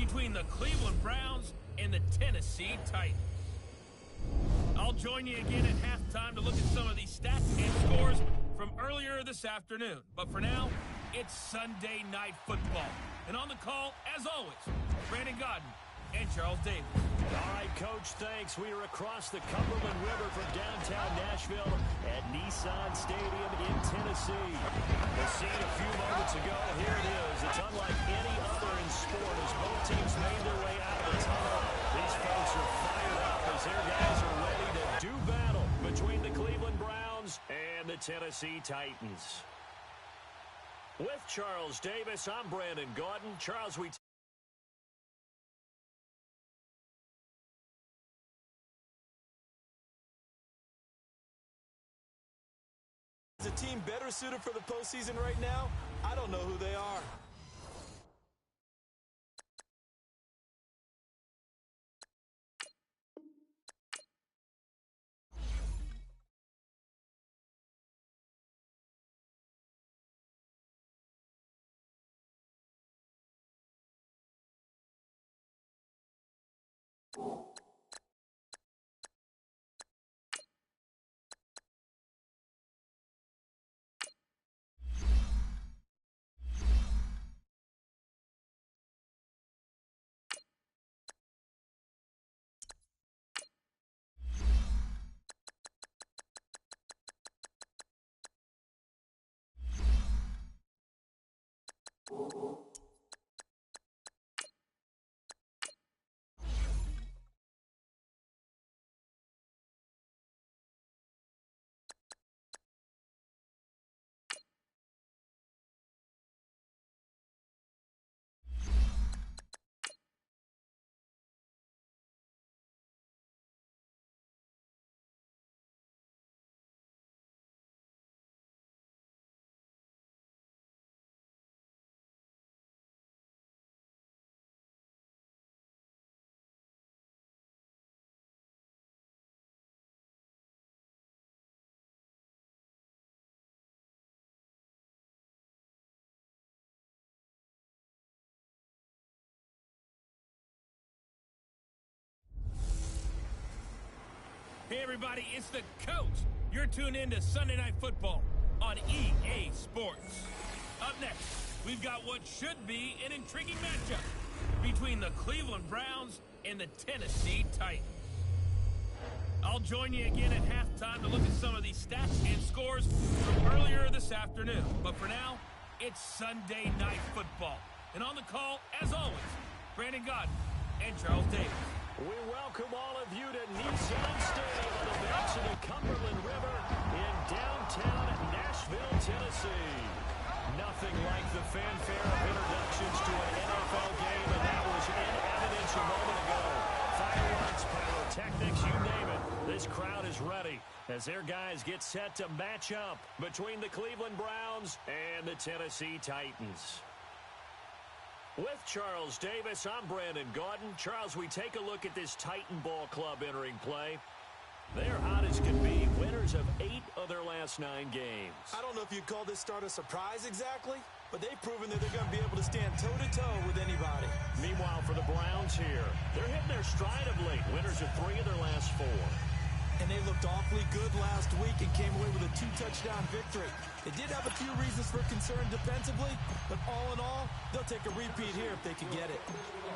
between the Cleveland Browns and the Tennessee Titans. I'll join you again at halftime to look at some of these stats and scores from earlier this afternoon. But for now, it's Sunday Night Football. And on the call, as always, Brandon Gaudin and Charles Davis. All right, Coach, thanks. We are across the Cumberland River from downtown Nashville at Nissan Stadium in Tennessee. The scene a few moments ago, here it is. It's unlike any other in sport as both teams made their way out of the tunnel. These folks are fired up as their guys are ready to do battle between the Cleveland Browns and the Tennessee Titans. With Charles Davis, I'm Brandon Gaudin. Charles, Is a team better suited for the postseason right now? I don't know who they are. Hey everybody, it's the coach. You're tuned in to Sunday Night Football on EA Sports. Up next, we've got what should be an intriguing matchup between the Cleveland Browns and the Tennessee Titans. I'll join you again at halftime to look at some of these stats and scores from earlier this afternoon. But for now, it's Sunday Night Football. And on the call, as always, Brandon Gaudin and Charles Davis. we welcome all of you to Nissan Stadium on the banks of the Cumberland River in downtown Nashville, Tennessee. Nothing like the fanfare of introductions to an NFL game, and that was in evidence a moment ago. Fireworks, pyrotechnics, you name it. This crowd is ready as their guys get set to match up between the Cleveland Browns and the Tennessee Titans. With Charles Davis, I'm Brandon Gaudin. Charles, we take a look at this Titan Ball Club entering play. They're hot as can be, winners of 8 of their last 9 games. I don't know if you'd call this start a surprise exactly, but they've proven that they're going to be able to stand toe-to-toe with anybody. Meanwhile, for the Browns here, they're hitting their stride of late, winners of 3 of their last 4. And they looked awfully good last week and came away with a 2-touchdown victory. They did have a few reasons for concern defensively, but all in all, they'll take a repeat here if they can get it.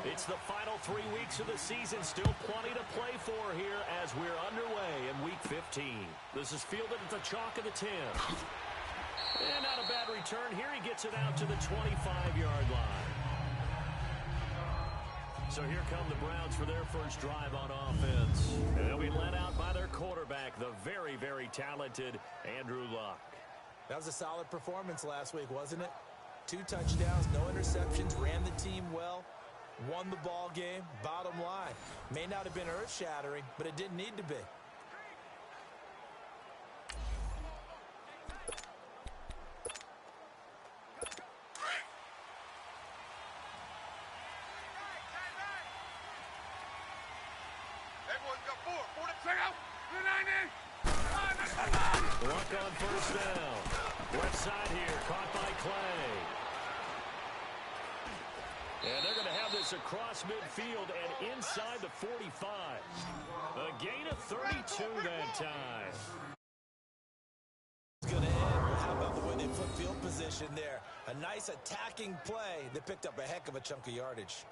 It's the final 3 weeks of the season. Still plenty to play for here as we're underway in Week 15. This is fielded at the chalk of the 10. And not a bad return here. He gets it out to the 25-yard line. So here come the Browns for their first drive on offense. And they'll be led out by their quarterback, the very, very talented Andrew Luck. That was a solid performance last week, wasn't it? 2 touchdowns, no interceptions, ran the team well, won the ball game. Bottom line, may not have been earth-shattering, but it didn't need to be. Luck on first down. Left side here, caught by Clay. And they're going to have this across midfield and inside the 45. A gain of 32 that time. It's going to end, but how about the way they flip field position there? A nice attacking play. They picked up a heck of a chunk of yardage.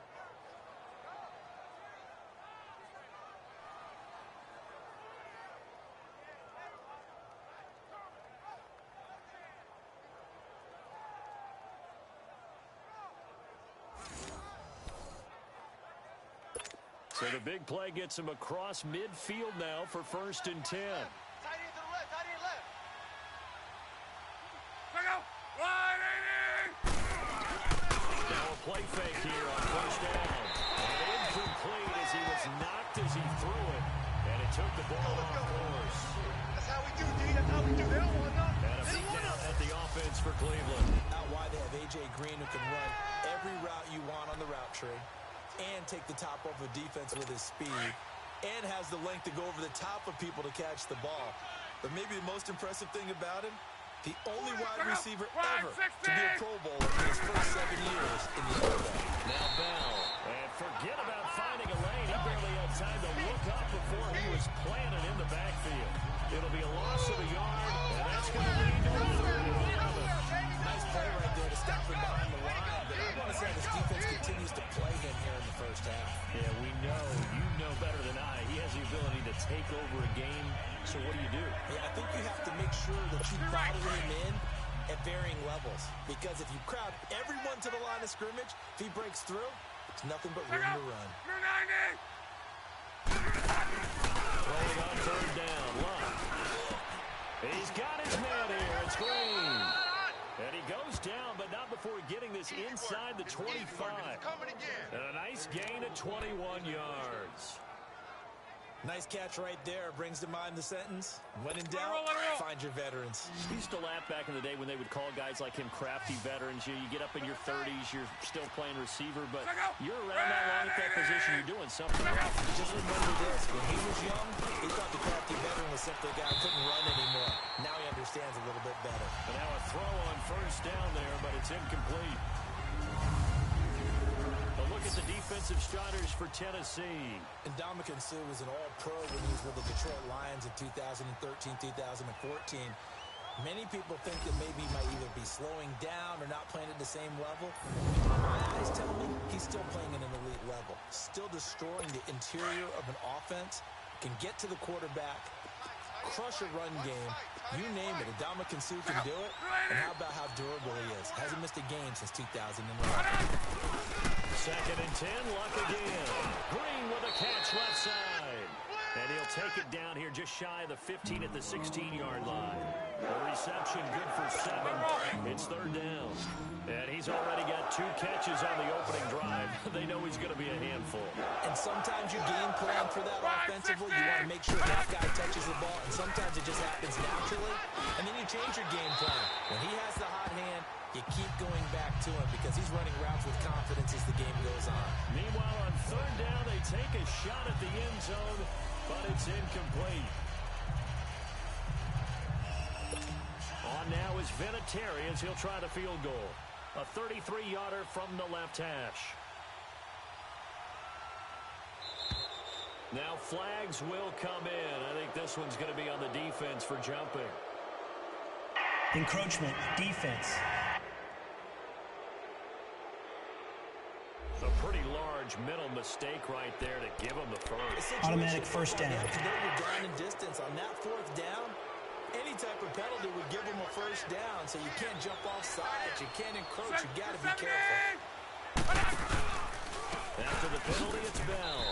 So the big play gets him across midfield now for 1st and 10. Tight end to the left, tight end left. Now a play fake here on 1st down. And incomplete as he was knocked as he threw it. And it took the ball off course. That's how we do, D. That's how we do. They don't want nothing. And a beat down at the offense for Cleveland. Out wide, they have A.J. Green who can run every route you want on the route tree and take the top off of defense with his speed and has the length to go over the top of people to catch the ball. But maybe the most impressive thing about him, the only wide receiver ever to be a Pro Bowler in his first 7 years in the NFL. Now Bell. And forget about finding a lane. He barely had time to look up before he was planted in the backfield. It'll be a loss of a yard, and that's going to lead to a 3rd and 11. Nice play right there to stop him behind the line. But I want to say this defense continues to play him here in the first half. Yeah, we know. You know better than I. He has the ability to take over a game. So what do? Yeah, I think you have to make sure that you bottle him in at varying levels. Because if you crowd everyone to the line of scrimmage, if he breaks through, it's nothing but room to run. Rolling on 3rd down. Luck. He's got his man here. It's Green. And he goes down, but not before getting this inside the 25. And a nice gain of 21 yards. Nice catch right there. Brings to mind the sentence, when in doubt, find your veterans. We used to laugh back in the day when they would call guys like him crafty veterans. You get up in your 30s, you're still playing receiver, but you're around that long at that position, you're doing something right. Just remember this, when he was young, he thought the crafty veteran was simply a guy who couldn't run anymore. Now he understands a little bit better. And now a throw on 1st down there, but it's incomplete. A look at the defensive starters for Tennessee. And Ndamukong Suh was an all-pro when he was with the Detroit Lions in 2013, 2014. Many people think that maybe he might either be slowing down or not playing at the same level. My eyes tell me he's still playing at an elite level, still destroying the interior of an offense, can get to the quarterback, crush a run game, you name it. Ndamukong Suh can do it. And how about how durable he is? Hasn't missed a game since 2011. 2nd and 10, Luck again. Green with a catch left side. And he'll take it down here just shy of the 15 at the 16-yard line. A reception good for 7. It's 3rd down. And he's already got 2 catches on the opening drive. They know he's going to be a handful. And sometimes you game plan for that offensively. You want to make sure that guy touches the ball. And sometimes it just happens naturally. And then you change your game plan. When he has the hot hand, you keep going back to him because he's running routes with confidence as the game goes on. Meanwhile, on 3rd down, they take a shot at the end zone, but it's incomplete. On now is Vinatieri as he'll try the field goal. A 33-yarder from the left hash. Now flags will come in. I think this one's going to be on the defense for jumping. Encroachment, defense. A pretty large mental mistake right there to give him the first. Automatic 1st down. You have to know your down and distance. On that 4th down, any type of penalty would give him a 1st down. So you can't jump off sides. You can't encroach. You got to be careful. After the penalty, it's Bell.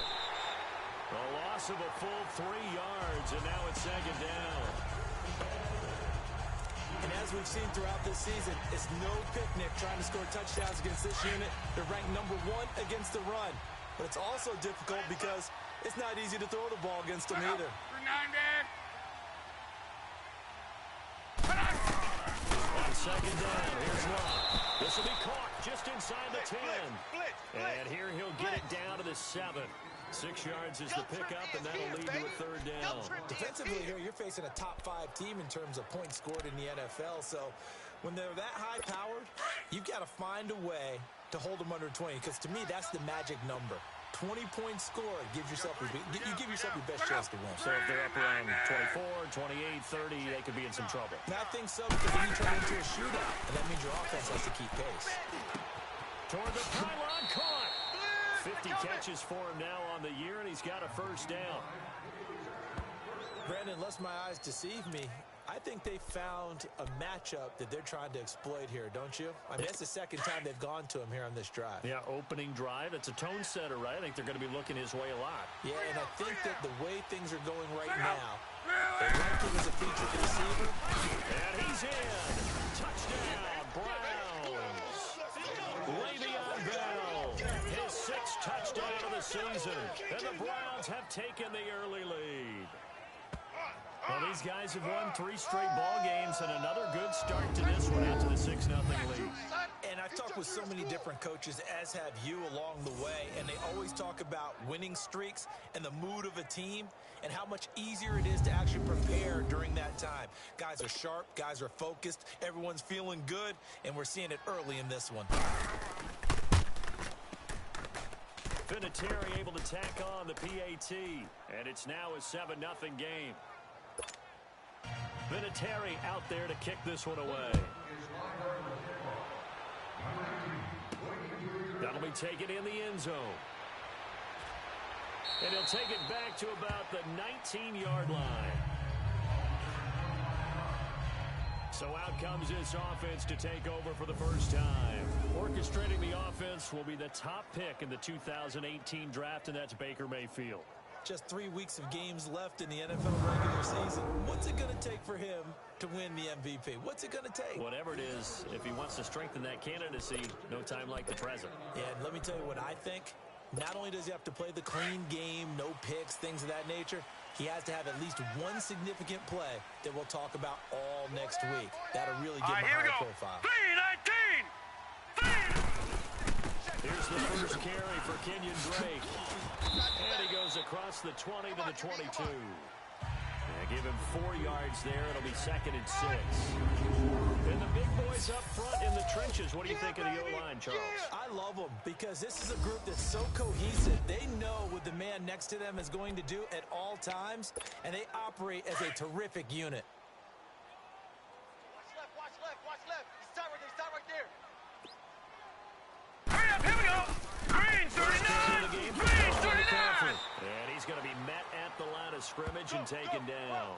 A loss of a full 3 yards, and now it's 2nd down. And as we've seen throughout this season, it's no picnic trying to score touchdowns against this unit. They're ranked number 1 against the run. But it's also difficult because it's not easy to throw the ball against them either. On 2nd down, here's Luck. This will be caught just inside the 10. And here he'll get it down to the 7. 6 yards is the pickup, and that'll lead to a 3rd down. Defensively here, you're facing a top 5 team in terms of points scored in the NFL. So when they're that high-powered, you've got to find a way to hold them under 20, because to me, that's the magic number. 20-point score gives yourself you give yourself your best chance to win. So if they're up around 24, 28, 30, they could be in some trouble. And I think so, because then you turn into a shootout, and that means your offense has to keep pace. Toward the pylon, caught. 50 catches for him now on the year, and he's got a first down. Brandon, unless my eyes deceive me, I think they found a matchup that they're trying to exploit here, don't you? I mean, that's the second time they've gone to him here on this drive. Yeah, opening drive. It's a tone setter, right? I think they're going to be looking his way a lot. Yeah, and I think that the way things are going right now, they like him as a featured receiver. And he's in. Touchdown, Browns. Le'Veon Bell, his 6th touchdown of the season. And the Browns have taken the early lead. Well, these guys have won 3 straight ball games, and another good start to this one out to the 6-0 lead. And I've talked with so many different coaches, as have you along the way, and they always talk about winning streaks and the mood of a team and how much easier it is to actually prepare during that time. Guys are sharp, guys are focused, everyone's feeling good, and we're seeing it early in this one. Vinatieri able to tack on the PAT, and it's now a 7-0 game. Vinatieri out there to kick this one away. That'll be taken in the end zone. And he'll take it back to about the 19-yard line. So out comes this offense to take over for the first time. Orchestrating the offense will be the top pick in the 2018 draft, and that's Baker Mayfield. Just 3 weeks of games left in the NFL regular season. What's it going to take for him to win the MVP? What's it going to take? Whatever it is, if he wants to strengthen that candidacy, no time like the present. Yeah, and let me tell you what I think. Not only does he have to play the clean game, no picks, things of that nature, he has to have at least one significant play that we'll talk about all next week. That'll really give him a high profile. 3-19! Here's the first carry for Kenyon Drake. And he goes across the 20 to the 22. Yeah, give him 4 yards there. It'll be 2nd and 6. And the big boys up front in the trenches. What do you think of the O-line, Charles? I love them because this is a group that's so cohesive. They know what the man next to them is going to do at all times, and they operate as a terrific unit. Watch left. Stop right there. Hurry up, here we go. Green 39. Green 39. And he's going to be met at the line of scrimmage and taken down.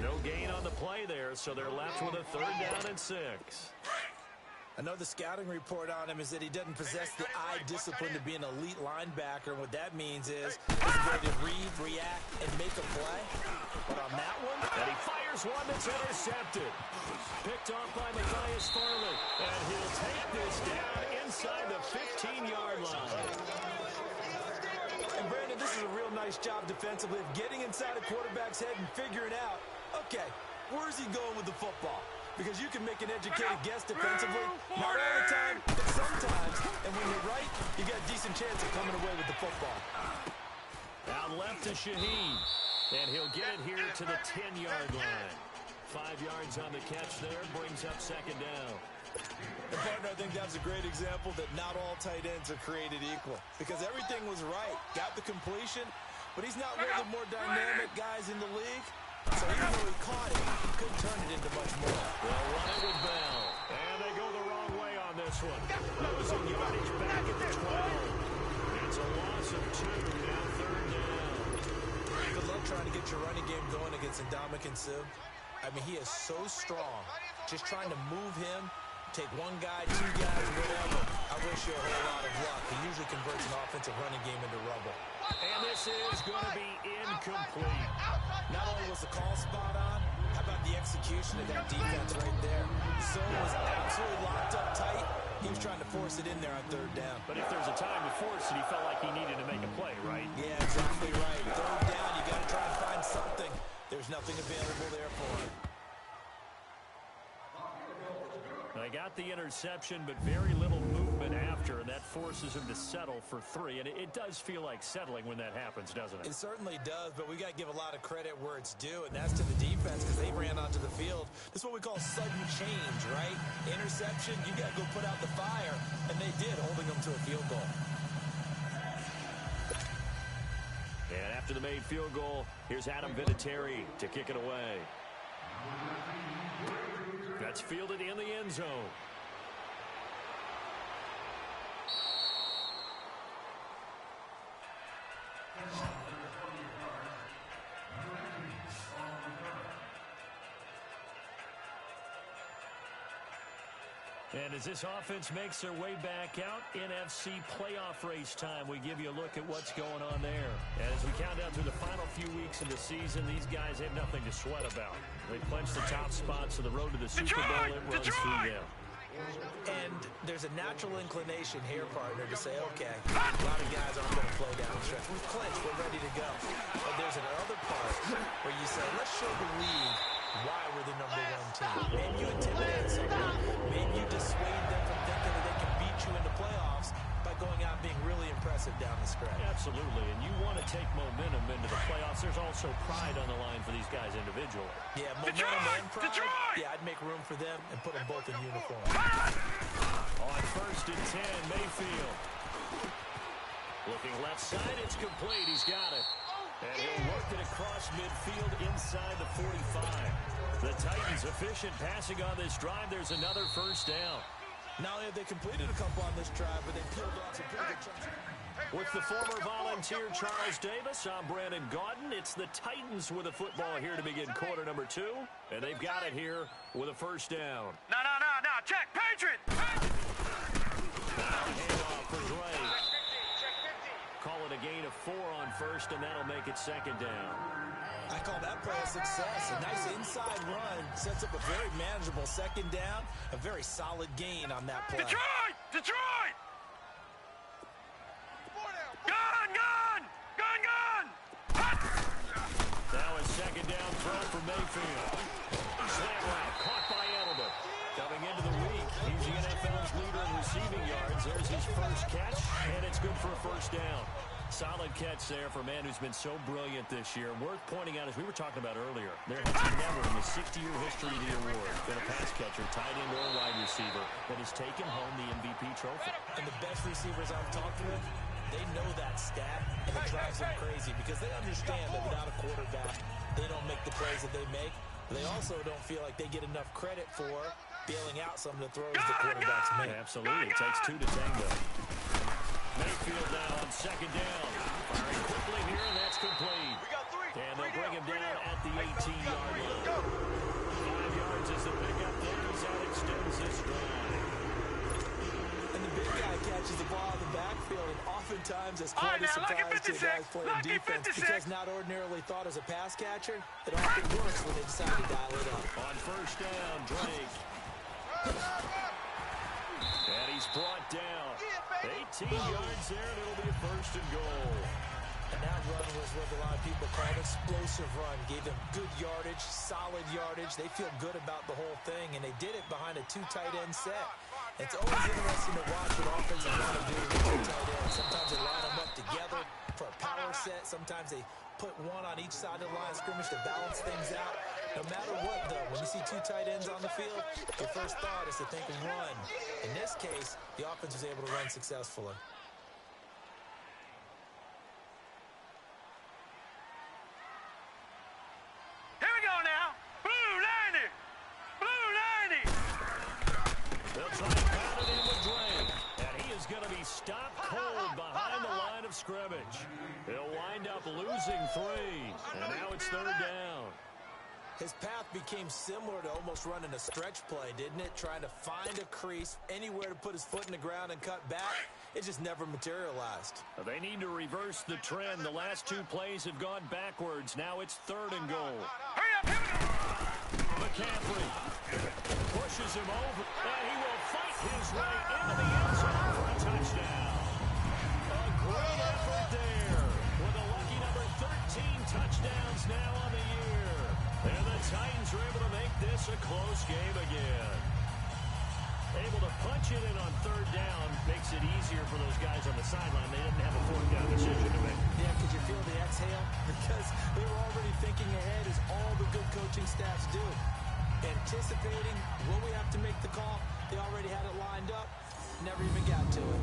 No gain on the play there, so they're left with a 3rd down and 6. I know the scouting report on him is that he doesn't possess the eye discipline to be an elite linebacker. What that means is he's ready to read, react, and make a play. But on that one, And he fires one that's intercepted. Picked off by Matthias Farley. And he'll take this down inside the 15-yard line. and Brandon, this is a real nice job defensively of getting inside a quarterback's head and figuring out, okay, where's he going with the football? Because you can make an educated guess defensively, not all the time, but sometimes. And when you're right, you got a decent chance of coming away with the football. Out left to Shaheen. And he'll get it here to the 10-yard line. 5 yards on the catch there, brings up 2nd down. And partner, I think that's a great example that not all tight ends are created equal. Because everything was right. Got the completion, but he's not one of the more dynamic guys in the league. So even though he caught it, he couldn't turn it into much more. They'll run it with Bell. And they go the wrong way on this one. Losing yardage back at the 12. It's a loss of 2, now 3rd down. Good luck trying to get your running game going against Ndamukong Suh. I mean, he is so strong. Just trying to move him, take one guy, 2 guys, whatever. I wish you a whole lot of luck. He usually converts an offensive running game into rubble. And this is going to be incomplete. Not only was the call spot on, how about the execution of that defense right there? Zone was absolutely locked up tight. He was trying to force it in there on 3rd down. But if there's a time to force it, he felt like he needed to make a play, right? Yeah, exactly right. 3rd down, you got to try and find something. There's nothing available there for him. They got the interception, but very little movement movement after, and that forces him to settle for 3. And it does feel like settling when that happens, doesn't it? It certainly does, but we got to give a lot of credit where it's due, and that's to the defense because they ran onto the field. This is what we call sudden change, right? Interception, you got to go put out the fire, and they did, holding them to a field goal. And after the made field goal, here's Adam Vinatieri to kick it away. That's fielded in the end zone. And as this offense makes their way back out, NFC playoff race time, we give you a look at what's going on there. As we count down through the final few weeks of the season, these guys have nothing to sweat about. They clinch the top spots of the road to the Super Bowl. It runs through them. And there's a natural inclination here, partner, to say, okay, a lot of guys aren't going to play down the stretch. We've clinched. We're ready to go. But there's another part where you say, let's show the league why we're the #1 team. Maybe you intimidate someone. Maybe you dissuade them from thinking that they can beat you in the playoffs by going out and being really impressive down the stretch. Absolutely, and you want to take momentum into the playoffs. There's also pride on the line for these guys individually. Yeah, momentum and pride. Yeah, I'd make room for them and put them both in uniform. On 1st and 10, Mayfield. Looking left side, it's complete. He's got it. And he'll work it across midfield inside the 45. The Titans efficient passing on this drive. There's another first down. Not only have they completed a couple on this drive, but they peeled off some pretty good chunks. With the former Volunteer Charles Davis, I'm Brandon Gaudin. It's the Titans with a football here to begin quarter number 2. And they've got it here with a first down. No. Check, Patriot! Now a handoff for Drake. Call it a gain of 4 on 1st, and that'll make it 2nd down. I call that play a success. A nice inside run sets up a very manageable 2nd down. A very solid gain on that play. Detroit! Gun! Now a 2nd down throw for Mayfield. Slant route caught by Edelman. Coming into the week, he's the NFL's leader in receiving yards. There's his first catch, and it's good for a first down. Solid catch there for a man who's been so brilliant this year. Worth pointing out, as we were talking about earlier, there has never in the 60-year history of the award been a pass catcher, tight end, or wide receiver that has taken home the MVP trophy. And the best receivers I've talked with, they know that stat, and it drives them crazy because they understand that without a quarterback, they don't make the plays that they make. They also don't feel like they get enough credit for bailing out some of the throws the quarterbacks make. Absolutely. It takes 2 to tango. Mayfield now on 2nd down. Firing quickly here, and that's complete. And they'll bring him down at the 18-yard line. 5 yards is the pickup there as that extends this drive. And the big guy catches the ball in the backfield, and oftentimes it's quite a surprise to guys playing defense because not ordinarily thought as a pass catcher, it often works when they decide to dial it up. On 1st down, Drake. And he's brought down. 18 yards there, and it'll be a 1st and goal. And that run was what a lot of people call an explosive run. Gave them good yardage, solid yardage. They feel good about the whole thing, and they did it behind a 2 tight end set. It's always interesting to watch what offenses want to do with 2 tight ends. Sometimes they line them up together for a power set. Sometimes they put one on each side of the line of scrimmage to balance things out. No matter what, though, when you see 2 tight ends on the field, your first thought is to think of run. In this case, the offense was able to run successfully. Here we go now. Blue 90. They'll try and pound it in with Drake. And he is going to be stopped cold behind the line of scrimmage. He'll wind up losing 3. And now it's 3rd down. His path became similar to almost running a stretch play, didn't it? Trying to find a crease, anywhere to put his foot in the ground and cut back. It just never materialized. They need to reverse the trend. The last 2 plays have gone backwards. Now it's 3rd and goal. Hurry up. McCaffrey pushes him over, and he will fight his way into the end zone for a touchdown. A great effort there with a lucky number 13 touchdowns now on the year. And the Titans are able to make this a close game again. Able to punch it in on third down. Makes it easier for those guys on the sideline. They didn't have a fourth down decision to make. Yeah, could you feel the exhale? Because they were already thinking ahead, as all the good coaching staffs do. Anticipating, will we have to make the call? They already had it lined up. Never even got to it.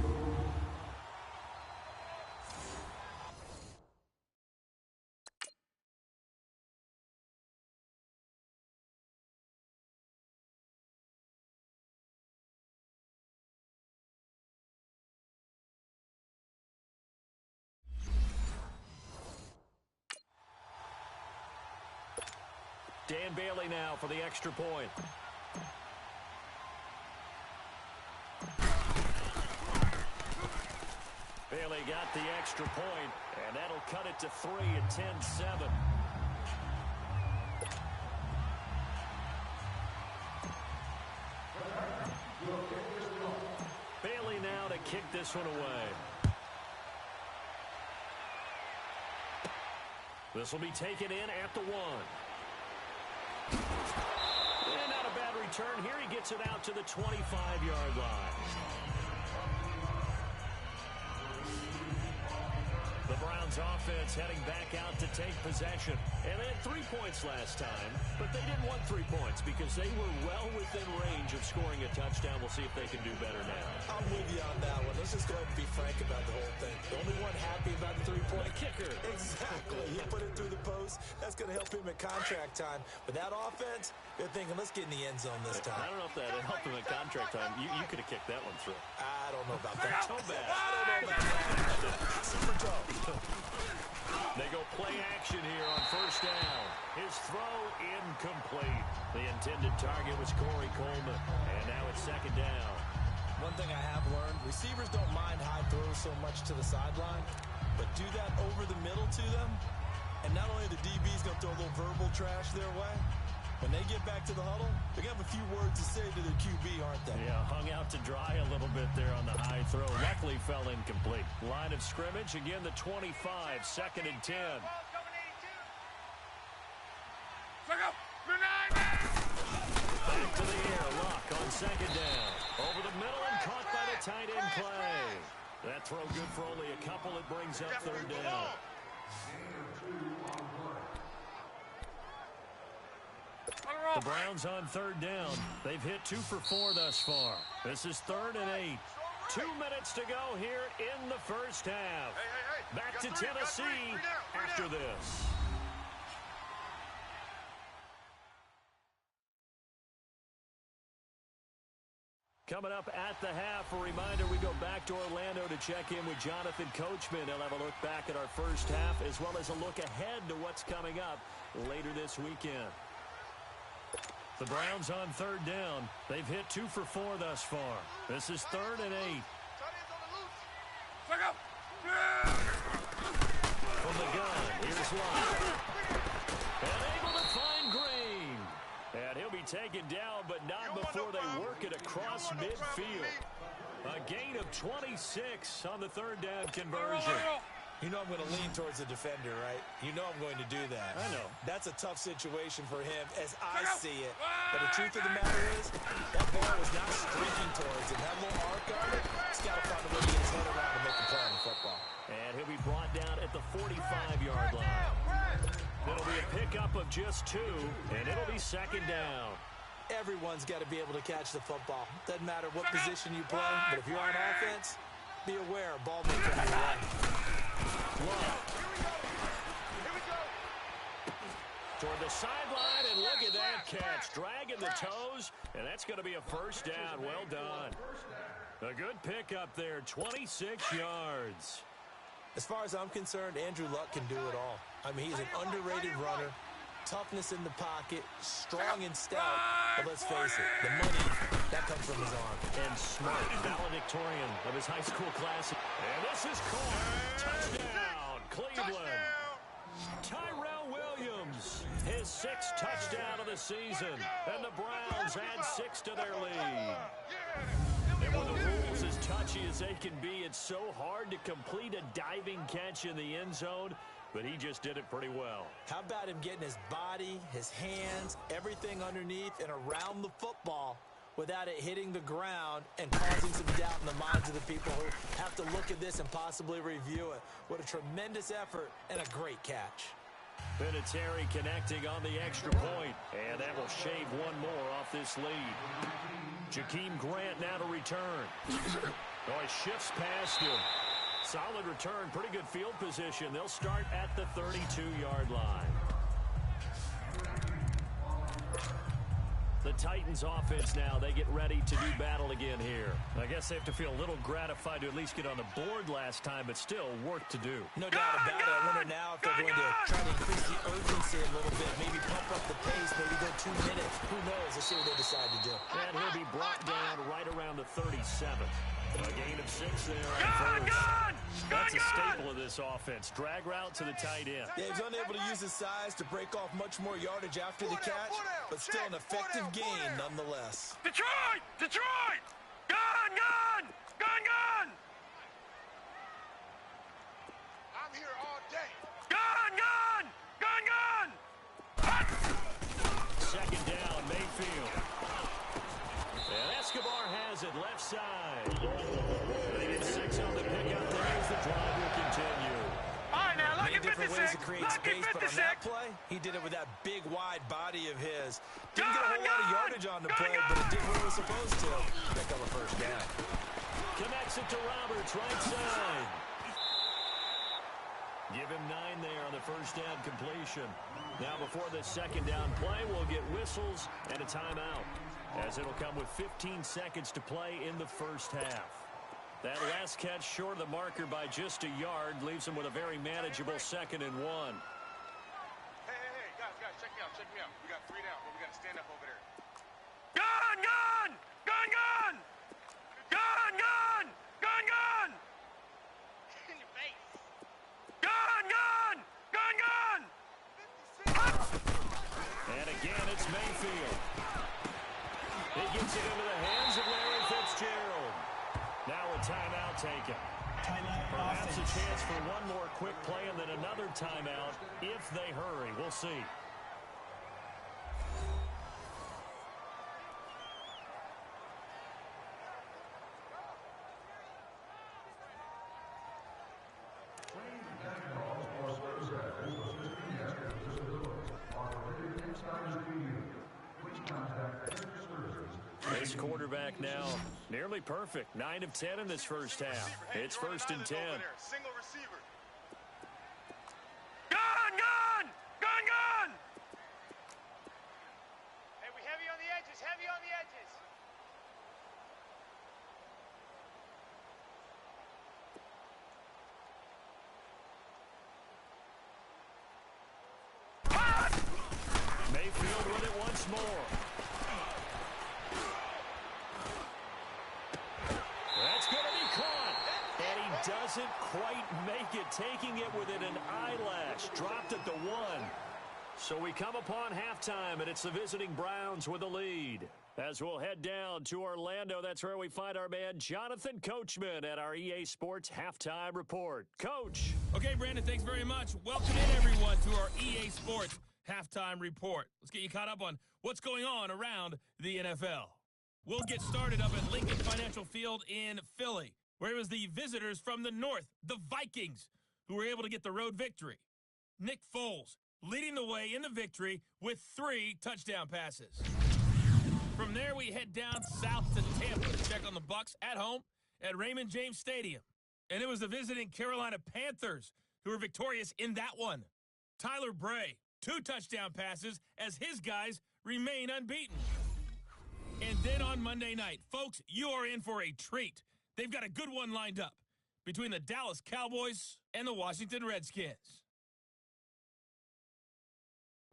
Dan Bailey now for the extra point. Bailey got the extra point, and that'll cut it to 3 at 10-7. Bailey now to kick this one away. This will be taken in at the 1. And not a bad return here. He gets it out to the 25-yard line. The Browns offense heading back out to take possession. And they had 3 points last time, but they didn't want 3 points because they were well within range of scoring a touchdown. We'll see if they can do better now. I'm with you on that one. Let's just go ahead and be frank about the whole thing. The only one happy about the 3-point kicker. Exactly. He put it through the post. That's going to help him at contract time. But that offense, they're thinking, let's get in the end zone this time. I don't know if that helped him at contract time. You could have kicked that one through. I don't know about that. So bad. I don't know about that. Super tough. They go play action here on first down. His throw incomplete. The intended target was Corey Coleman. And now it's second down. One thing I have learned, receivers don't mind high throws so much to the sideline, but do that over the middle to them, and not only the DB's going to throw a little verbal trash their way, when they get back to the huddle, they're going to have a few words to say to their QB, aren't they? Yeah, hung out to dry a little bit there on the high throw. Luckily fell incomplete. Line of scrimmage, again the 25, second and 10. Back to the air, Luck on second down. Over the middle and caught by the tight end play. That throw good for only a couple. It brings up third down. The Browns on third down. They've hit 2 for 4 thus far. This is 3rd and 8. 2 minutes to go here in the first half. Back to Tennessee after this. Coming up at the half, a reminder, we go back to Orlando to check in with Jonathan Coachman. He'll have a look back at our first half as well as a look ahead to what's coming up later this weekend. The Browns on third down. They've hit 2 for 4 thus far. This is 3rd and 8. From the gun, here's Lott. And able to find Green. And he'll be taken down, but not before they work it across midfield. A gain of 26 on the third down conversion. You know I'm going to lean towards the defender, right? You know I'm going to do that. I know. That's a tough situation for him as I see it. But the truth of the matter is, that ball was not streaking towards him. That little arc on it, he's got to find a way to get his head around and make a play on the football. And he'll be brought down at the 45-yard line. It'll be a pickup of just 2, and it'll be second down. Everyone's got to be able to catch the football. Doesn't matter what position you play, but if you're on offense, be aware a ball may come your way. Toward the sideline, and look at that catch. Dragging the toes, and that's going to be a first down. Well done. A good pickup there, 26 yards. As far as I'm concerned, Andrew Luck can do it all. I mean, he's an underrated runner. Toughness in the pocket, strong and stout. But let's face it, the money, that comes from his arm. And smart, valedictorian of his high school class. And this is caught. Touchdown, Cleveland. Tyrell Williams, his 6th touchdown of the season. And the Browns add 6 to their lead. And when the rules as touchy as they can be, it's so hard to complete a diving catch in the end zone. But he just did it pretty well. How about him getting his body, his hands, everything underneath and around the football without it hitting the ground and causing some doubt in the minds of the people who have to look at this and possibly review it. What a tremendous effort and a great catch. Vinatieri connecting on the extra point, and that will shave one more off this lead. Jakeem Grant now to return. Oh, he shifts past him. Solid return, pretty good field position. They'll start at the 32-yard line. The Titans offense now, they get ready to do battle again here. I guess they have to feel a little gratified to at least get on the board last time, but still work to do. No doubt about it. I wonder now if they're going to try to increase the urgency a little bit, maybe pump up the pace, maybe go 2 minutes. Who knows? Let's see what they decide to do. And he'll be brought down right around the 37th. A gain of 6 there on first. That's a staple of this offense. Drag route to the tight end. Yeah, he's unable to use his size to break off much more yardage after the catch, but still an effective gain nonetheless. Detroit! Detroit! Gun! Gun! Gun! Gun! I'm here all day. Gun! Gun! Gun! Gun! Second down, Mayfield. And Escobar has it left side. They get 6 on the pickup there as the drive will continue. All right, now, Many different ways to create space, but on that play, he did it with that big, wide body of his. Didn't get a whole lot of yardage on the play, but it did what it was supposed to. Pick up a first down. Connects it to Roberts, right side. Give him 9 there on the first down completion. Now before the second down play, we'll get whistles and a timeout, as it'll come with 15 seconds to play in the first half. That last catch short of the marker by just a yard leaves him with a very manageable 2nd and 1. Hey, guys, check me out. We got 3 down, but we got to stand up over there. Gun! Gun! Gun! Gun! Gun! Gun! Gun! Gun! In your face. Gun! Gun! Gun! Gun! And again, it's Mayfield. He gets it into the hands of Larry Fitzgerald. Now a timeout taken. Perhaps a chance for one more quick play and then another timeout if they hurry. We'll see. This quarterback now nearly perfect. 9 of 10 in this first half. It's 1st and 10. Single receiver. Gun! Gun! Gun! Gun! Hey, we heavy on the edges. Heavy on the edges. Mayfield with it once more. That's going to be caught. And he doesn't quite make it, taking it within an eyelash. Dropped at the 1. So we come upon halftime, and it's the visiting Browns with the lead. As we'll head down to Orlando, that's where we find our man Jonathan Coachman at our EA Sports Halftime Report. Coach. Okay, Brandon, thanks very much. Welcome in, everyone, to our EA Sports Halftime Report. Let's get you caught up on what's going on around the NFL. We'll get started up at Lincoln Financial Field in Philly, where it was the visitors from the north, the Vikings, who were able to get the road victory. Nick Foles leading the way in the victory with 3 touchdown passes. From there, we head down south to Tampa to check on the Bucs at home at Raymond James Stadium. And it was the visiting Carolina Panthers who were victorious in that one. Tyler Bray, 2 touchdown passes as his guys remain unbeaten. And then on Monday night, folks, you are in for a treat. They've got a good one lined up between the Dallas Cowboys and the Washington Redskins.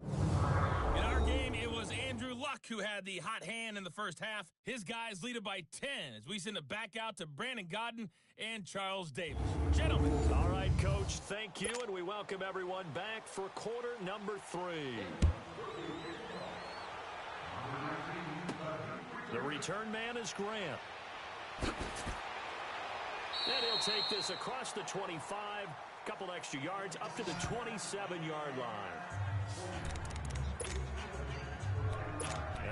In our game, it was Andrew Luck who had the hot hand in the first half. His guys lead it by 10 as we send it back out to Brandon Godden and Charles Davis. Gentlemen. All right, Coach, thank you, and we welcome everyone back for quarter number 3. The return man is Grant. And he'll take this across the 25, couple extra yards, up to the 27-yard line.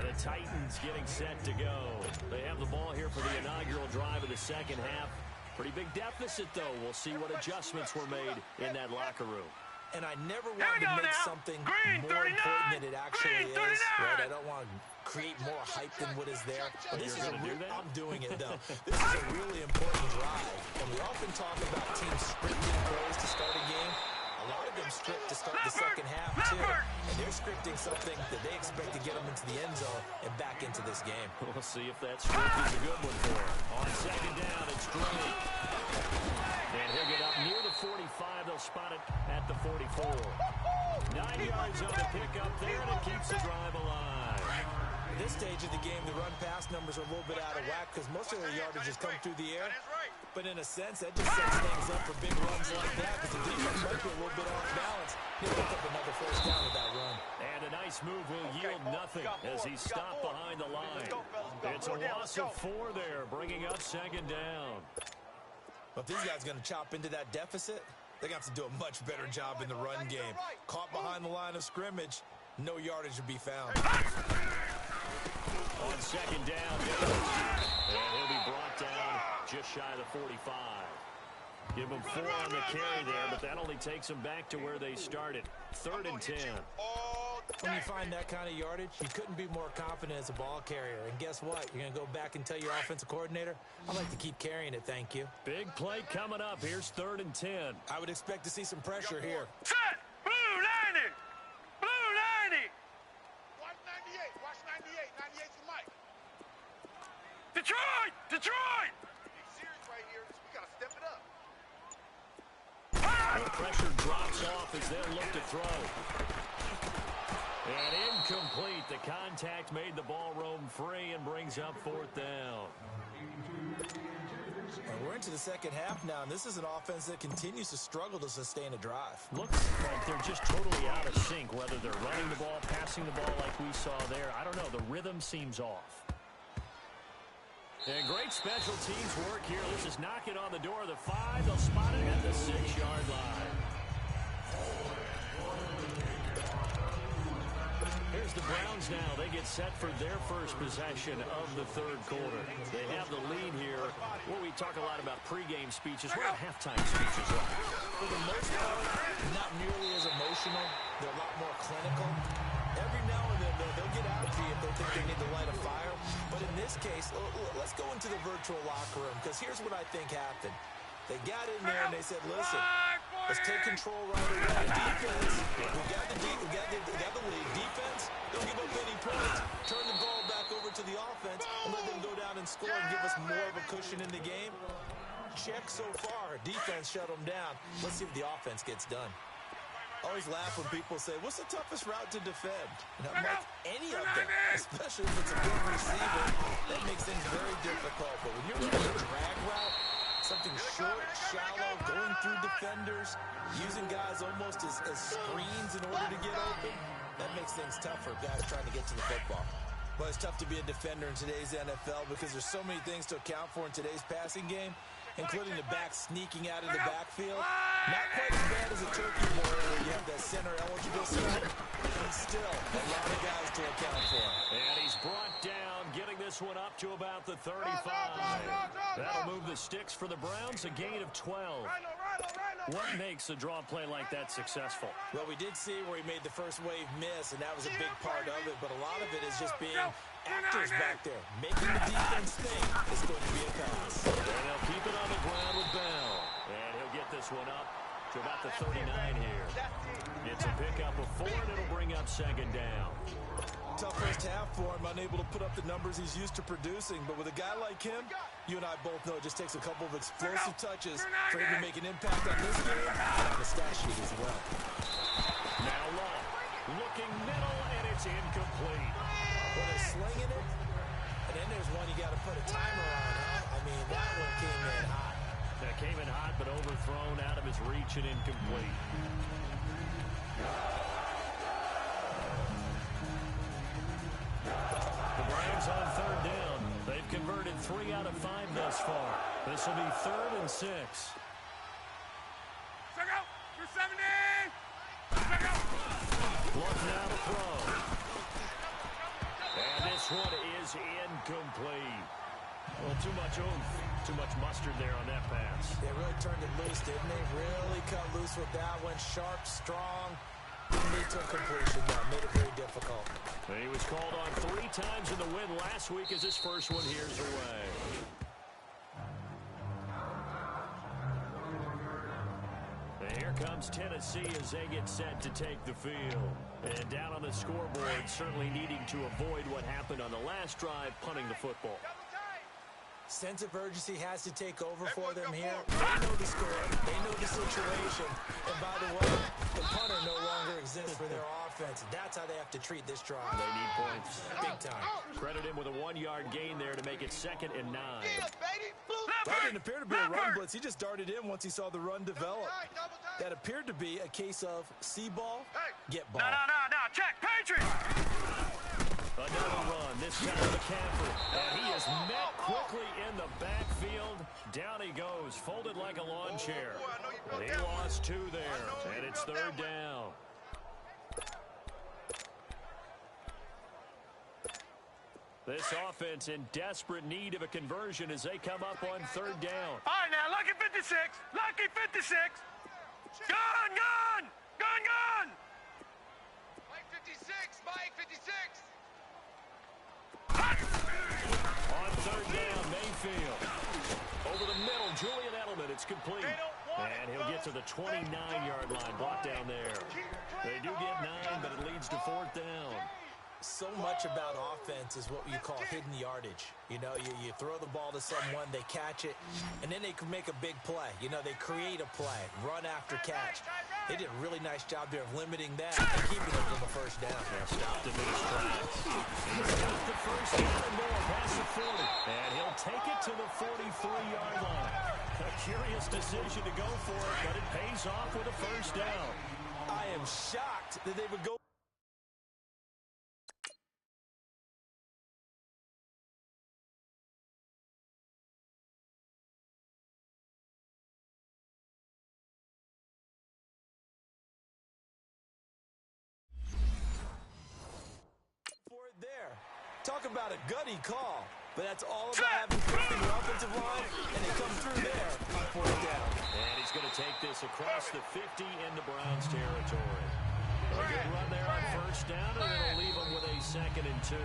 And the Titans getting set to go. They have the ball here for the inaugural drive of the second half. Pretty big deficit, though. We'll see what adjustments were made in that locker room. And I never want to make something more important than it actually is. Right? I don't want to create more hype than what is there. But this is I'm doing it, though. This is a really important drive. And we often talk about teams scripting plays to start a game. A lot of them script to start the second half, too. And they're scripting something that they expect to get them into the end zone and back into this game. We'll see if that script is a good one for him. On second down, it's Drake. And he'll get up near the 45. They'll spot it at the 44. 9 yards on the pickup there, and it keeps the drive alive. At this stage of the game, the run-pass numbers are a little bit out of whack because most of their yardage has come through the air. But in a sense, that just sets things up for big runs like that because the defense might be a little bit off balance. He'll pick up another first down with that run. And a nice move will yield nothing as he stopped behind the line. It's a loss of 4 there, bringing up second down. But if these guys are going to chop into that deficit, they're going to have to do a much better job in the run game. Caught behind the line of scrimmage, no yardage to be found. On second down, and he'll be brought down just shy of the 45. Give them 4 on the carry there, but that only takes them back to where they started. 3rd and 10. When you find that kind of yardage, you couldn't be more confident as a ball carrier. And guess what? You're going to go back and tell your offensive coordinator, I'd like to keep carrying it, thank you. Big play coming up. Here's 3rd and 10. I would expect to see some pressure here. Set! Blue 90! Blue 90! Watch 98. Watch 98. 98's the mic. Detroit! Detroit! Big series right here. We got to step it up. The pressure drops off as they'll look to throw. And incomplete. The contact made the ball roam free and brings up 4th down. And we're into the second half now, and this is an offense that continues to struggle to sustain a drive. Looks like they're just totally out of sync, whether they're running the ball, passing the ball like we saw there. I don't know. The rhythm seems off. And great special teams work here. This is knocking on the door of the 5. They'll spot it at the 6-yard line. Here's the Browns now. They get set for their first possession of the 3rd quarter. They have the lead here. Where we talk a lot about pregame speeches. What are halftime speeches like? For the most part, not nearly as emotional. They're a lot more clinical. Every now and then, they'll get out of you if they think they need to light a fire. But in this case, let's go into the virtual locker room, because here's what I think happened. They got in there and they said, listen, let's take control right away. Defense, we got the lead. Defense, don't give up any points. Turn the ball back over to the offense and let them go down and score and give us more of a cushion in the game. Check so far. Defense shut them down. Let's see if the offense gets done. I always laugh when people say, what's the toughest route to defend? And I'm like, any of them, especially if it's a good receiver. That makes things very difficult. But when you're running a drag route, something short, shallow, going through defenders, using guys almost as screens in order to get open, that makes things tough for guys trying to get to the football. Well, it's tough to be a defender in today's NFL because there's so many things to account for in today's passing game, including the back sneaking out in the backfield. Not quite as bad as a turkey bowl where you have that center eligible side, but still a lot of guys to account for. And he's brought down, getting this one up to about the 35. That'll move the sticks for the Browns, a gain of 12. What makes a draw play like that successful? Well, we did see where he made the first wave miss, and that was a big part of it, but a lot of it is just being actors back there. Making the defense think it's going to be a pass. And they'll keep it on the ground with Bell. And he'll get this one up to about the 39 here. It's a pickup of 4, and it'll bring up second down. Tough first half for him, unable to put up the numbers he's used to producing. But with a guy like him, you and I both know it just takes a couple of explosive touches for him to make an impact on this game and the stat sheet as well. Now Long, looking middle, and it's incomplete. Well, they're slinging it, and then there's one you got to put a timer on, huh? I mean, that one came in hot. That came in hot, but overthrown out of his reach and incomplete. The Browns on 3rd down. They've converted 3 out of 5 thus far. This will be 3rd and 6. Check out! You're 70! Check out! Look now to throw. And this incomplete. Well, too much oomph, too much mustard there on that pass. They really turned it loose, didn't they? Really cut loose with that one. Sharp, strong. They took completion, though. Made it very difficult. He was called on 3 times in the win last week as his first one here's away. And here comes Tennessee as they get set to take the field. And down on the scoreboard, certainly needing to avoid what happened on the last drive, punting the football. Sense of urgency has to take over for them here. They know the score. They know the situation. And by the way, the punter no longer exists for their offense. That's how they have to treat this drive. They need points. Big time. Credit him with a 1-yard gain there to make it 2nd and 9. That didn't appear to be a run blitz. He just darted in once he saw the run develop. That appeared to be a case of see ball, get ball. No. Check. Patriots. Another run, this time McCaffrey. And he is met quickly in the backfield. Down he goes, folded like a lawn chair. He lost 2 there, and it's 3rd down. This offense in desperate need of a conversion as they come up on 3rd down. All right, now, lucky 56. Lucky 56. Gun. Mike 56. Mike 56. On 3rd down, Mayfield. Over the middle, Julian Edelman. It's complete. And he'll get to the 29-yard line. Brought down there. They do get 9, but it leads to 4th down. So much about offense is what you call hidden yardage. You know, you throw the ball to someone, they catch it, and then they can make a big play. You know, they create a play, run after catch. They did a really nice job there of limiting that and keeping it from the 1st down. Stopped him in his tracks. He's got the 1st down and more past the 40. And he'll take it to the 43-yard line. A curious decision to go for it, but it pays off with a 1st down. I am shocked that they would go there. Talk about a gutty call, but that's all about having faith in your offensive line, and they come through there on 4th down. And he's going to take this across the 50 into Browns territory. A good run there on 1st down, and it'll leave them with a 2nd and 2.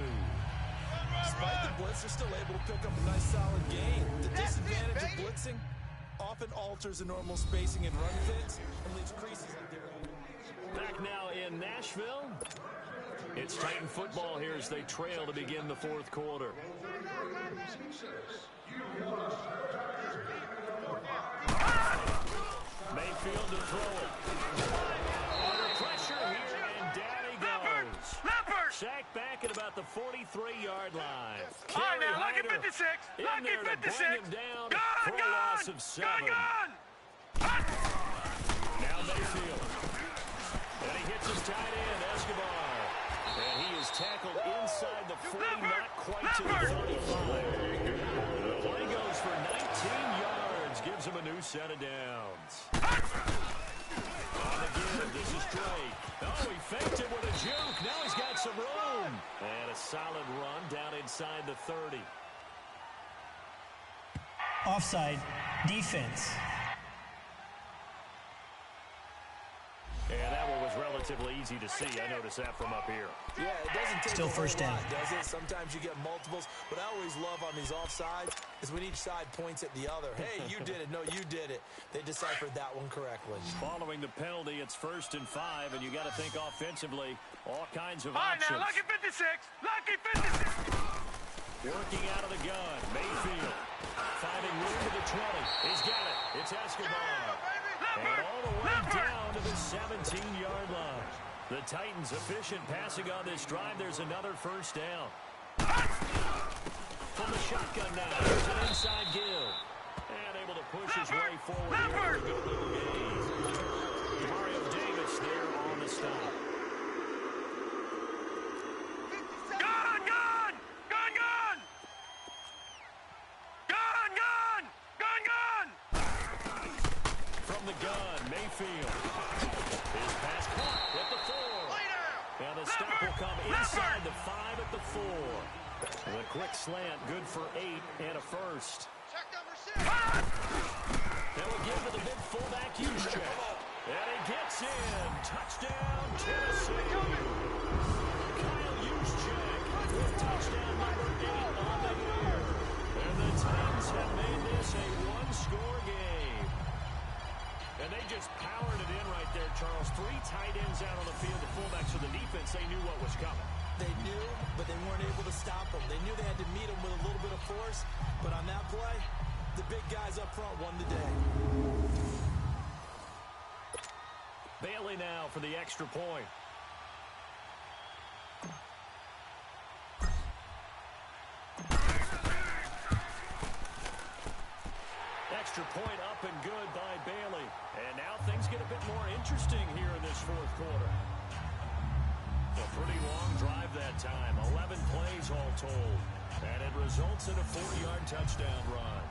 Despite the blitz, they're still able to pick up a nice solid gain. The disadvantage of blitzing often alters the normal spacing and run fits and leaves creases like they're Back now in Nashville. It's Titan football here as they trail to begin the 4th quarter. Mayfield to throw it. Under pressure here, and down he goes. Sacked back at about the 43-yard line. All right, now, lucky 56. Lucky 56. Bring him down for a loss of 7. Now Mayfield. And he hits his tight end, Escobar. And he is tackled inside the 40, not quite to the 35. The play goes for 19 yards, gives him a new set of downs. On the give, this is Drake. Oh, he faked it with a juke. Now he's got some room. And a solid run down inside the 30. Offside, defense. And that one was relatively easy to see. I noticed that from up here. Yeah, it doesn't take Still a whole 1st down. lot, does it? Sometimes you get multiples. What I always love on these offsides is when each side points at the other. Hey, you did it. No, you did it. They deciphered that one correctly. Following the penalty, it's 1st and 5, and you got to think offensively, all kinds of All right, options. now, lucky 56. Lucky 56. Working out of the gun, Mayfield finding room to the 20. He's got it. It's Escobar. And all the way down to the 17-yard line. The Titans efficient passing on this drive. There's another 1st down. From the shotgun now, there's an inside give. And able to push his way forward here for a good little gain. Mario Davis there on the stop. From the gun, Mayfield. His pass caught at the 4. And the stop will come inside the 5 at the 4. The quick slant, good for 8 and a first. Check number 6. They'll give to the big fullback Juszczyk. And he gets in. Touchdown, Tennessee. Kyle Juszczyk with touchdown number 8 on the year. And the Titans have made this a one-score game. And they just powered it in right there, Charles. 3 tight ends out on the field. The fullbacks for the defense, they knew what was coming. They knew, but they weren't able to stop them. They knew they had to meet them with a little bit of force, but on that play, the big guys up front won the day. Bailey now for the extra point. Extra point up and good by Bailey. And now things get a bit more interesting here in this fourth quarter. A pretty long drive that time. 11 plays all told. And it results in a 4-yard touchdown run.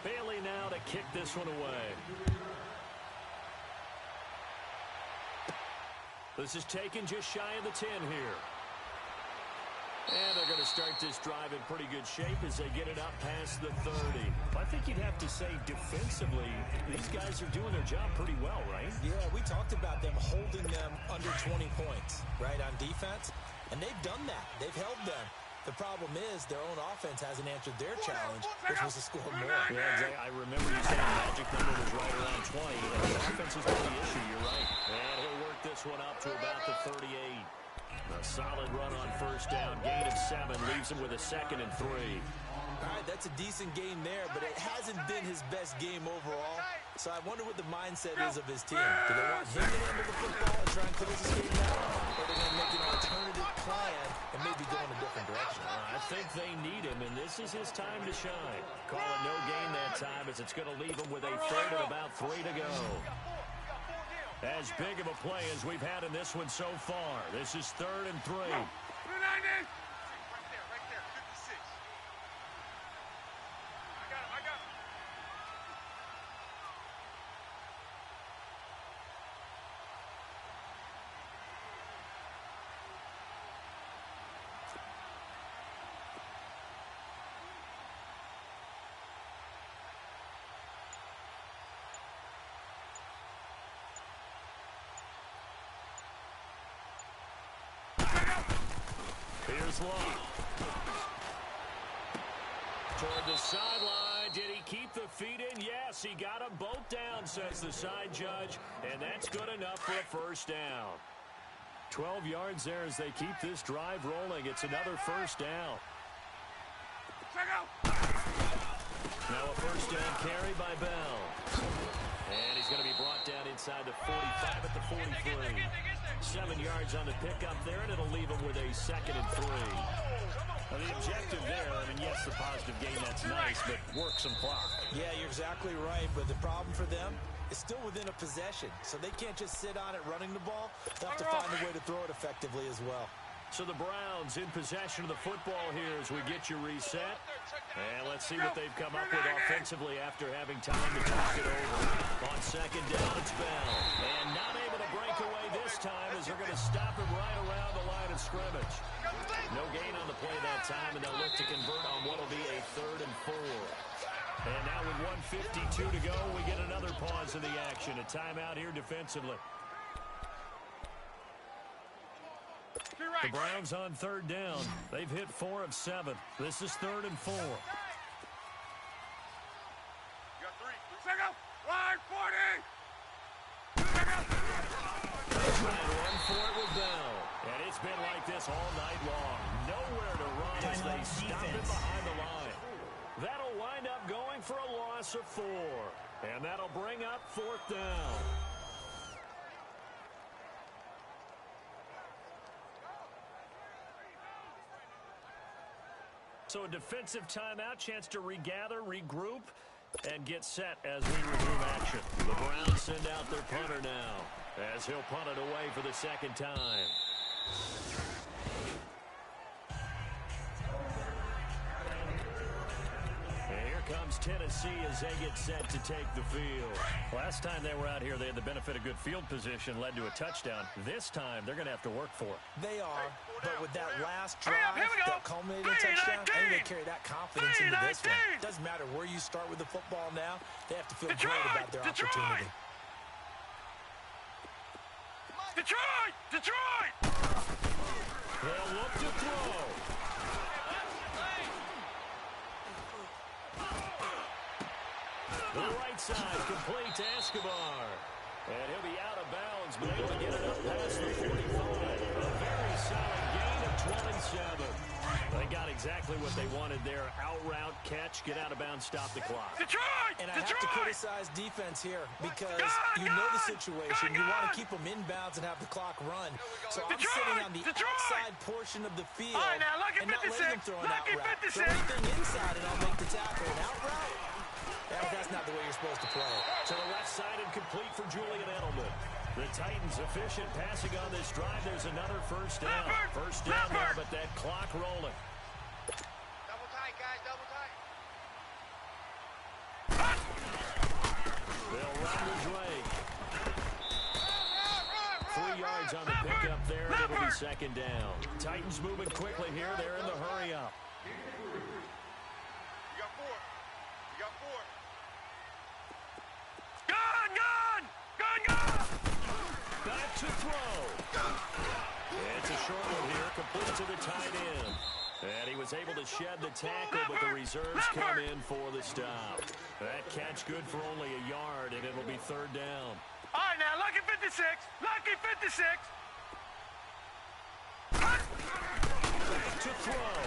Bailey now to kick this one away. This is taken just shy of the 10 here. And they're going to start this drive in pretty good shape as they get it up past the 30. I think you'd have to say defensively, these guys are doing their job pretty well, right? Yeah, we talked about them holding them under 20 points, right, on defense. And they've done that. They've held them. The problem is their own offense hasn't answered their challenge, which was to score more. Yeah, Jay, I remember you saying the magic number was right around 20. And the offense has been the issue, you're right. And he'll work this one up to about the 38. A solid run on first down. Gain of 7 leaves him with a 2nd and 3. All right, that's a decent game there, but it hasn't been his best game overall. So I wonder what the mindset is of his team. Do they want him to handle the football and try and close this game out? Or are they going to make an alternative plan and maybe go in a different direction? I think they need him, and this is his time to shine. Call it no gain that time as it's going to leave him with a 3rd and about 3 to go. As big of a play as we've had in this one so far. This is 3rd and 3. Right there, 56. I got him. Here's Love. Toward the sideline. Did he keep the feet in? Yes, he got them both down, says the side judge. And that's good enough for a first down. 12 yards there as they keep this drive rolling. It's another first down. Now a first down carry by Bell. And he's going to be brought down inside the 45 at the 43. 7 yards on the pickup there, and it'll leave him with a 2nd and 3. Now the objective there, I mean, yes, the positive gain, that's nice, but work some clock. Yeah, you're exactly right, but the problem for them is still within a possession, so they can't just sit on it running the ball. They'll have to find a way to throw it effectively as well. So the Browns in possession of the football here as we get you reset. And let's see what they've come up with offensively after having time to talk it over. On 2nd down, it's Bell. And not able to break away this time as they're going to stop him right around the line of scrimmage. No gain on the play that time, and they'll look to convert on what will be a 3rd and 4. And now with 1:52 to go, we get another pause in the action. A timeout here defensively. The Browns on 3rd down. They've hit 4 of 7. This is 3rd and 4. You got 3. Second. Line 40. Trying to run for it with Bell. And it's been like this all night long. Nowhere to run as they stop him behind the line. That'll wind up going for a loss of 4. And that'll bring up 4th down. So a defensive timeout, chance to regather, regroup, and get set as we resume action. The Browns send out their punter now as he'll punt it away for the 2nd time. And here comes Tennessee as they get set to take the field. Last time they were out here, they had the benefit of good field position, led to a touchdown. This time, they're going to have to work for it. They are, but with that last drive that culminated in touchdown, I think they carry that confidence into this one. It doesn't matter where you start with the football now. They have to feel great about their opportunity. Detroit! Detroit! They'll look to throw. The right side complete to Escobar. And he'll be out of bounds, but able to get it up past the 45. A very solid gain of 27. They got exactly what they wanted there. Out route, catch, get out of bounds, stop the clock. Detroit! And I have to criticize defense here because you know the situation. You want to keep them inbounds and have the clock run. So I'm sitting on the outside portion of the field and not letting them throw an out route. Throw anything inside and I'll make the tackle. An out route? That's not the way you're supposed to play it. To the left side and complete for Julian Edelman. The Titans efficient passing on this drive. There's another first down. First down now, but that clock rolling. Double tight, guys, double tight. They'll run to Drake. 3 yards on the pickup there, and it'll be second down. Titans moving quickly here. They're in the hurry up. You got 4. You got 4. Back to throw. It's a short one here, complete to the tight end. And he was able to shed the tackle, but the reserves come in for the stop. That catch good for only a yard, and it'll be third down. All right, now, lucky 56. Lucky 56. Back to throw.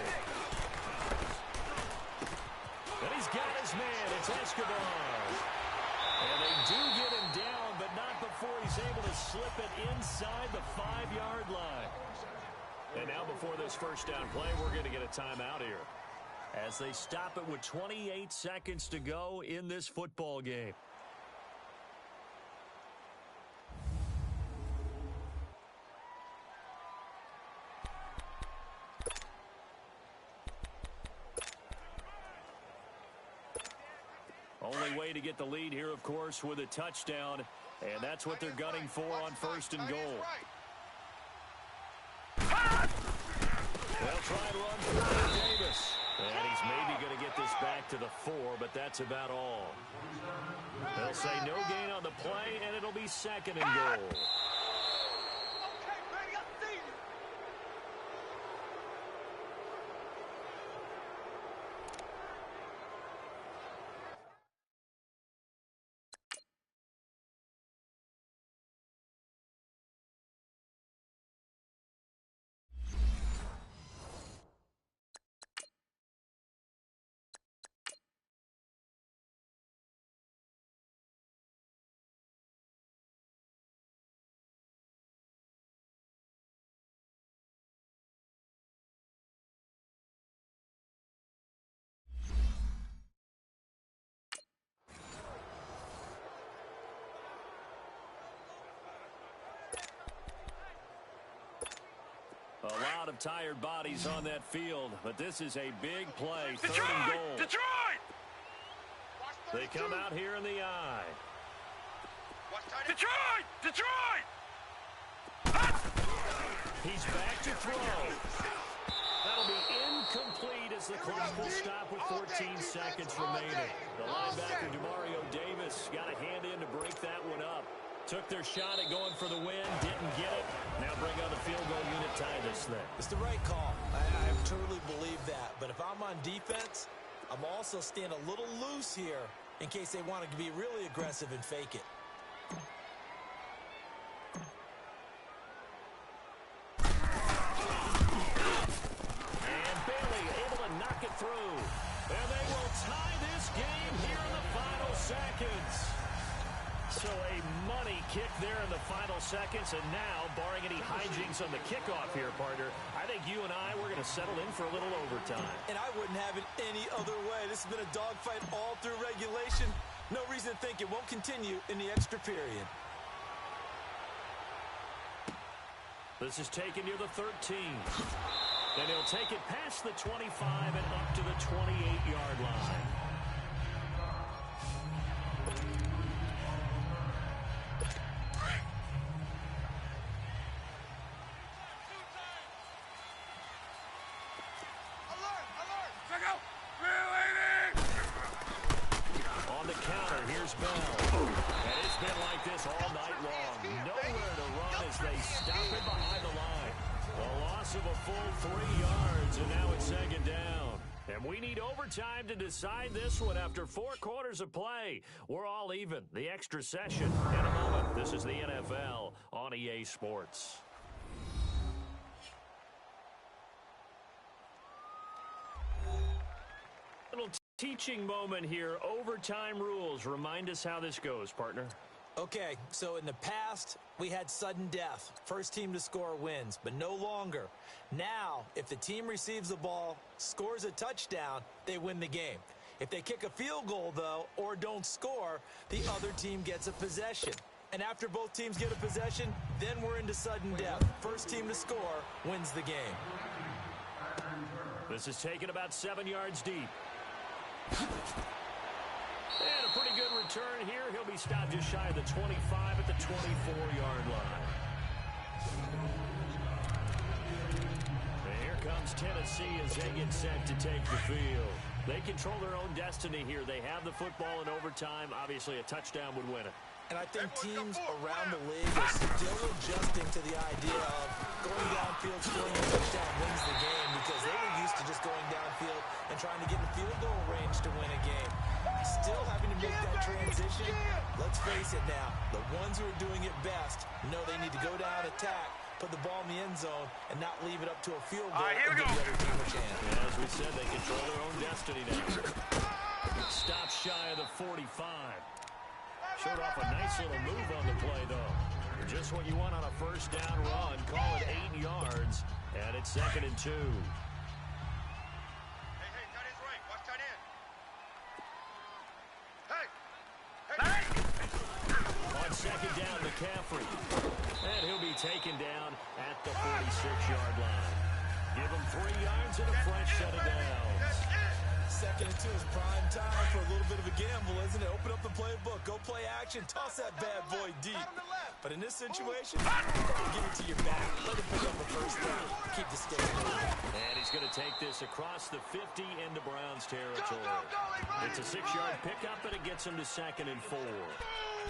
And he's got his man. It's Escobar. And they do get him down, but not before he's able to slip it inside the 5-yard line. And now before this first down play, we're going to get a timeout here as they stop it with 28 seconds to go in this football game. Only way to get the lead here, of course, with a touchdown, and that's what they're gunning for on first and goal. They'll try and run for Davis, and he's maybe going to get this back to the 4, but that's about all. They'll say no gain on the play, and it'll be second and goal. A lot of tired bodies on that field, but this is a big play. Third and goal. Detroit! They come out here in the eye. Detroit! Detroit! He's back to throw. That'll be incomplete as the clock will stop with 14 seconds remaining. The linebacker, Demario Davis, got a hand in to break that one up. Took their shot at going for the win, didn't get it. Now bring on the field goal unit, tie this thing. It's the right call. I truly believe that. But if I'm on defense, I'm also staying a little loose here in case they want to be really aggressive and fake it. And Bailey able to knock it through. And they will tie this game here in the final seconds. So a money kick there in the final seconds, and now, barring any hijinks on the kickoff here, partner, I think you and I, we're going to settle in for a little overtime. And I wouldn't have it any other way. This has been a dogfight all through regulation. No reason to think it won't continue in the extra period. This is taken near the 13. And he'll take it past the 25 and up to the 28-yard line. spell. And it's been like this all night long. Nowhere to run as they stop it behind the line. A loss of a full 3 yards, and now it's second down. And we need overtime to decide this one after 4 quarters of play. We're all even. The extra session in a moment. This is the NFL on EA Sports. Little teaching moment here. Overtime rules. Remind us how this goes, partner. Okay, so in the past, we had sudden death. First team to score wins, but no longer. Now, if the team receives the ball, scores a touchdown, they win the game. If they kick a field goal, though, or don't score, the other team gets a possession. And after both teams get a possession, then we're into sudden death. First team to score wins the game. This is taken about 7 yards deep. And a pretty good return here. He'll be stopped just shy of the 25 at the 24-yard line. And here comes Tennessee as they get set to take the field. They control their own destiny here. They have the football in overtime. Obviously, a touchdown would win it. And I think teams around the league are still adjusting to the idea of going downfield, scoring a touchdown wins the game, because they were used to just going downfield and trying to get in field goal range to win a game. Still having to make that transition. Let's face it now, the ones who are doing it best know they need to go down, attack, put the ball in the end zone, and not leave it up to a field goal and give the other team a chance. And as we said, they control their own destiny now. Stop shy of the 45. Showed off a nice little move on the play, though. Just what you want on a first down run. Call it 8 yards, and it's 2nd and 2. Hey, tight end's right. Watch tight end. Hey! On 2nd down, McCaffrey. And he'll be taken down at the 46-yard line. Give him 3 yards and a fresh set of downs. 2nd and 2 is prime time for a little bit of a gamble, isn't it? Open up the playbook, go play action, toss that bad boy deep. But in this situation, give it to your back. Let him pick up the first down. Keep the stakes moving. And he's going to take this across the 50 into Browns territory. It's a 6-yard pickup, and it gets him to 2nd and 4.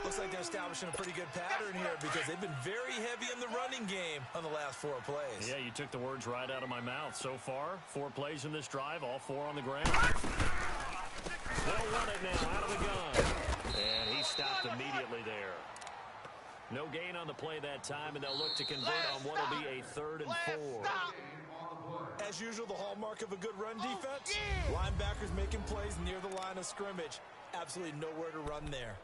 Looks like they're establishing a pretty good pattern here, because they've been very heavy in the running game on the last 4 plays. Yeah, you took the words right out of my mouth. So far, 4 plays in this drive, all 4 on the ground. They'll run it now out of the gun. And he stopped immediately there. No gain on the play that time, and they'll look to convert on what will be a 3rd and 4. As usual, the hallmark of a good run defense, linebackers making plays near the line of scrimmage. Absolutely nowhere to run there.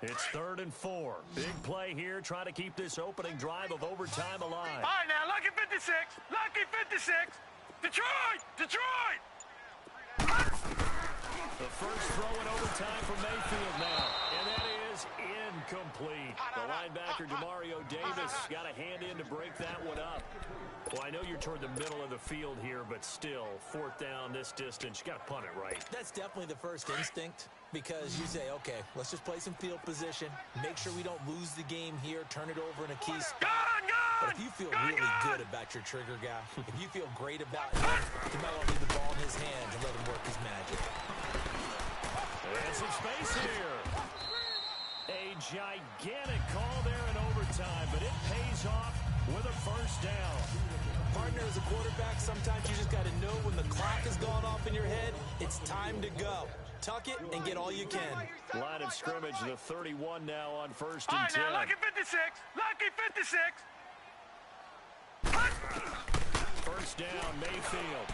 It's 3rd and 4. Big play here, trying to keep this opening drive of overtime alive. All right, now, lucky 56. Lucky 56. Detroit! Detroit! The first throw in overtime for Mayfield now. And that is incomplete. The linebacker, Demario Davis, got a hand in to break that one up. Well, I know you're toward the middle of the field here, but still, 4th down this distance, you got to punt it right. That's definitely the first instinct, because you say, okay, let's just play some field position, make sure we don't lose the game here, turn it over in a key spot. But if you feel really good about your trigger guy, if you feel great about him, you might want to leave the ball in his hands and let him work his magic. And some space here. A gigantic call there in overtime, but it pays off with a first down. Partner, as a quarterback, sometimes you just got to know when the clock has gone off in your head, it's time to go. Tuck it and get all you can. Line of scrimmage, the 31 now on 1st All and right, 10. now, lucky 56. Lucky 56. First down, Mayfield.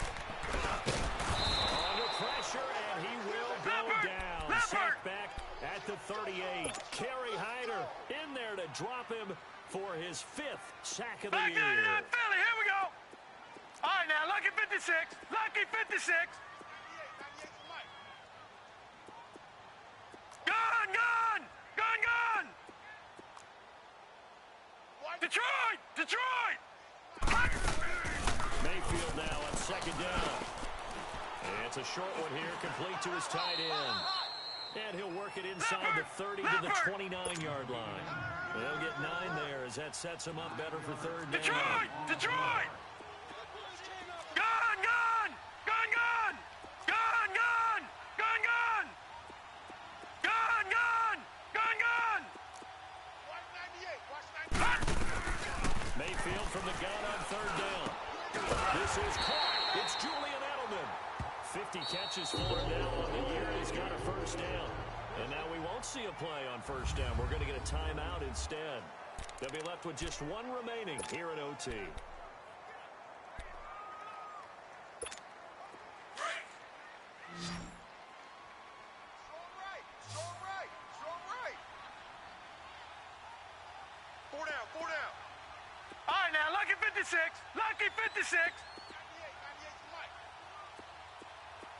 Under pressure, and he will go down. Sacked back at the 38. Kerry Hyder in there to drop him for his 5th sack of the Back year. 99 Philly, here we go. All right, now, lucky 56. Lucky 56. Gun, gun! Gun, gun! Detroit! Detroit! Mayfield now on 2nd down. And It's a short one here, complete to his tight end. And he'll work it inside the 30 to the 29-yard line. They'll get 9 there as that sets him up better for third down. Detroit! Detroit! Gun! Gun! Gun! Gun! Gun! Gun! Gun! Gun! Gun! Gun! Gun! Gun! Watch 98! Watch 98! Mayfield from the gun on third down. This is caught. It's Julian Edelman. 50 catches for him now on the year. He's got a first down. And now we won't see a play on first down. We're going to get a timeout instead. They'll be left with just one remaining here at OT. Four down, four down. All right, now, Lucky 56. Lucky 56. 98, 98 to Mike.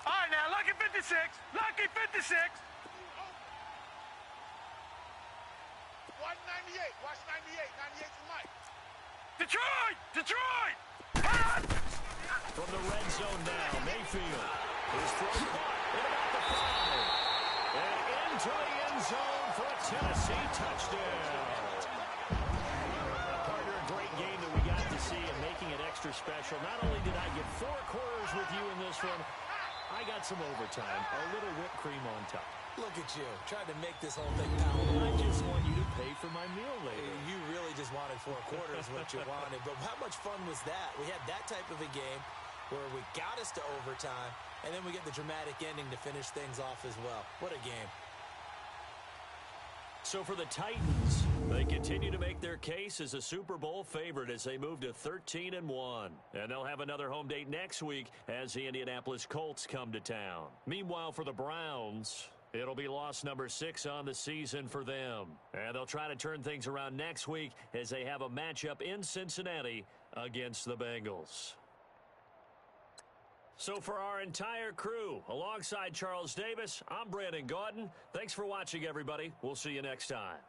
All right, now, Lucky 56. Lucky 56. 198. Watch 98. 98 to Mike. Detroit! Detroit! From the red zone now, Mayfield. His throw caught at about the 5. And into the end zone for a Tennessee touchdown. Partner, a great game that we got to see and making it extra special. Not only did I get 4 quarters with you in this one, I got some overtime, a little whipped cream on top. Look at you, trying to make this whole thing palatable. I just want you to pay for my meal later. You really just wanted 4 quarters, what you wanted. But how much fun was that? We had that type of a game where we got us to overtime, and then we get the dramatic ending to finish things off as well. What a game. So for the Titans, they continue to make their case as a Super Bowl favorite as they move to 13-1. And they'll have another home date next week as the Indianapolis Colts come to town. Meanwhile, for the Browns, it'll be loss number 6 on the season for them. And they'll try to turn things around next week as they have a matchup in Cincinnati against the Bengals. So for our entire crew, alongside Charles Davis, I'm Brandon Gaudin. Thanks for watching, everybody. We'll see you next time.